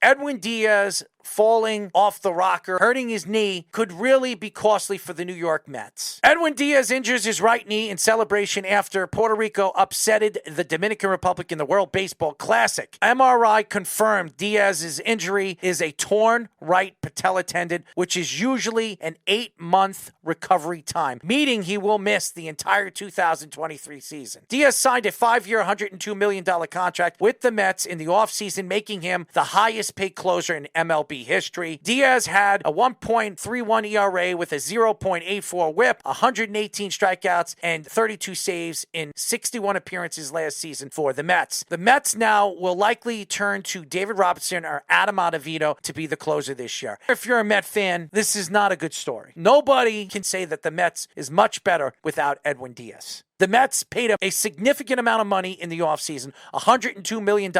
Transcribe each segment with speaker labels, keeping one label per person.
Speaker 1: Edwin Diaz falling off the rocker, hurting his knee, could really be costly for the New York Mets. Edwin Diaz injures his right knee in celebration after Puerto Rico upsetted the Dominican Republic in the World Baseball Classic. MRI confirmed Diaz's injury is a torn right patella tendon, which is usually an 8-month recovery time, meaning he will miss the entire 2023 season. Diaz signed a 5-year, $102 million contract with the Mets in the offseason, making him the highest paid closer in MLB history. Diaz had a 1.31 ERA with a 0.84 whip, 118 strikeouts, and 32 saves in 61 appearances last season for the Mets. The Mets now will likely turn to David Robertson or Adam Ottavino to be the closer this year. If you're a Met fan, this is not a good story. Nobody can say that the Mets is much better without Edwin Diaz. The Mets paid him a significant amount of money in the offseason. $102 million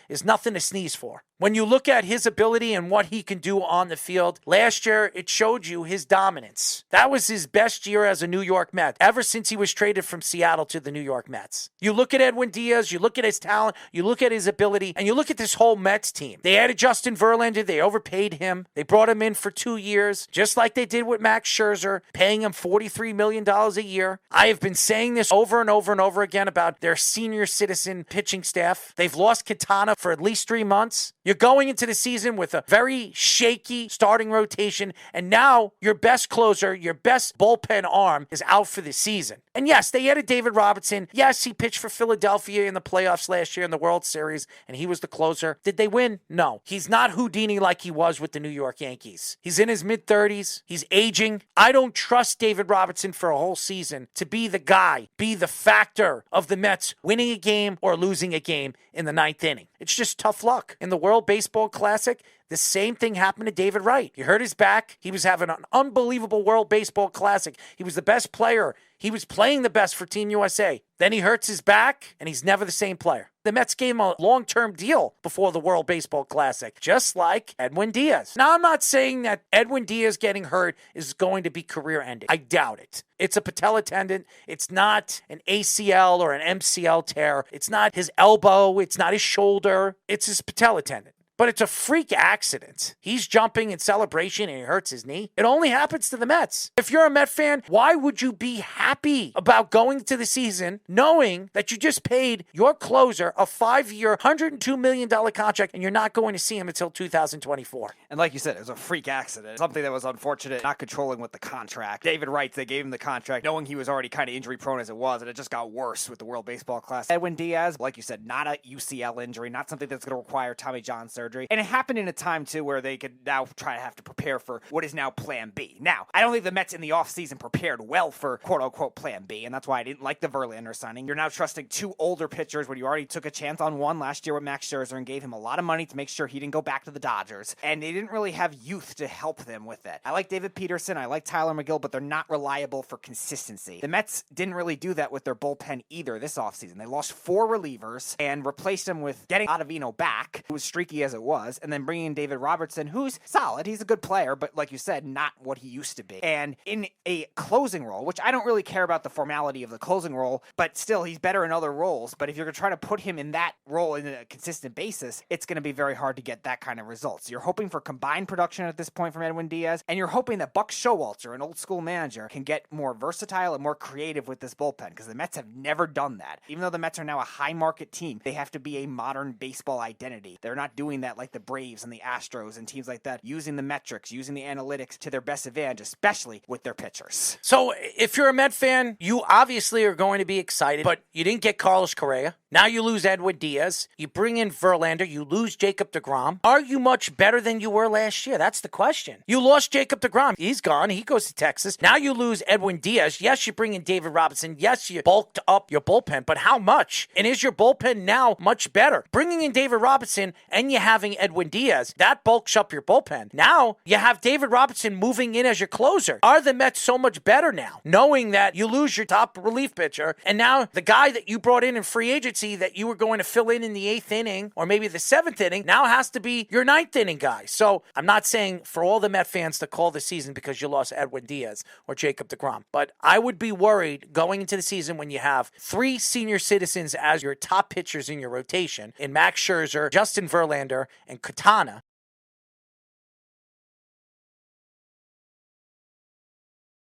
Speaker 1: is nothing to sneeze for. When you look at his ability and what he can do on the field, last year it showed you his dominance. That was his best year as a New York Met, ever since he was traded from Seattle to the New York Mets. You look at Edwin Diaz, you look at his talent, you look at his ability, and you look at this whole Mets team. They added Justin Verlander, they overpaid him. They brought him in for 2 years, just like they did with Max Scherzer, paying him $43 million a year. I have been saying this over and over and over again about their senior citizen pitching staff. They've lost Quintana for at least 3 months. You're going into the season with a very shaky starting rotation, and now your best closer, your best bullpen arm is out for the season. And yes, they added David Robertson. Yes, he pitched for Philadelphia in the playoffs last year in the World Series, and he was the closer. Did they win? No. He's not Houdini like he was with the New York Yankees. He's in his mid-30s. He's aging. I don't trust David Robertson for a whole season to be the guy, be the factor of the Mets winning a game or losing a game in the 9th inning. It's just tough luck. In the World Baseball Classic, the same thing happened to David Wright. He hurt his back. He was having an unbelievable World Baseball Classic. He was the best player. He was playing the best for Team USA. Then he hurts his back, and he's never the same player. The Mets gave him a long-term deal before the World Baseball Classic, just like Edwin Diaz. Now, I'm not saying that Edwin Diaz getting hurt is going to be career-ending. I doubt it. It's a patella tendon. It's not an ACL or an MCL tear. It's not his elbow. It's not his shoulder. It's his patella tendon. But it's a freak accident. He's jumping in celebration and he hurts his knee. It only happens to the Mets. If you're a Met fan, why would you be happy about going to the season knowing that you just paid your closer a 5-year, $102 million contract and you're not going to see him until 2024?
Speaker 2: And like you said, it was a freak accident. Something that was unfortunate, not controlling with the contract. David Wright, they gave him the contract knowing he was already kind of injury prone as it was, and it just got worse with the World Baseball Classic. Edwin Diaz, like you said, not a UCL injury, not something that's going to require Tommy John surgery. And it happened in a time, too, where they could now try to have to prepare for what is now Plan B. Now, I don't think the Mets in the offseason prepared well for quote-unquote Plan B, and that's why I didn't like the Verlander signing. You're now trusting 2 older pitchers when you already took a chance on one last year with Max Scherzer and gave him a lot of money to make sure he didn't go back to the Dodgers. And they didn't really have youth to help them with it. I like David Peterson, I like Tyler McGill, but they're not reliable for consistency. The Mets didn't really do that with their bullpen either this offseason. They lost 4 relievers and replaced them with getting Ottavino back, who was streaky as it was, and then bringing in David Robertson, who's solid. He's a good player, but like you said, not what he used to be. And in a closing role, which I don't really care about the formality of the closing role, but still, he's better in other roles. But if you're going to try to put him in that role in a consistent basis, it's going to be very hard to get that kind of results. You're hoping for combined production at this point from Edwin Diaz, and you're hoping that Buck Showalter, an old school manager, can get more versatile and more creative with this bullpen, because the Mets have never done that. Even though the Mets are now a high market team, they have to be a modern baseball identity. They're not doing that like the Braves and the Astros and teams like that, using the metrics, using the analytics to their best advantage, especially with their pitchers.
Speaker 1: So if you're a Met fan, you obviously are going to be excited, but you didn't get Carlos Correa. Now you lose Edwin Diaz. You bring in Verlander. You lose Jacob deGrom. Are you much better than you were last year? That's the question. You lost Jacob deGrom. He's gone. He goes to Texas. Now you lose Edwin Diaz. Yes, you bring in David Robinson. Yes, you bulked up your bullpen, but how much? And is your bullpen now much better? Bringing in David Robinson and you having Edwin Diaz, that bulks up your bullpen. Now you have David Robinson moving in as your closer. Are the Mets so much better now, knowing that you lose your top relief pitcher, and now the guy that you brought in free agency that you were going to fill in the 8th inning or maybe the 7th inning now has to be your 9th inning guy? So I'm not saying for all the Met fans to call the season because you lost Edwin Diaz or Jacob deGrom, but I would be worried going into the season when you have 3 senior citizens as your top pitchers in your rotation in Max Scherzer, Justin Verlander, and Quintana.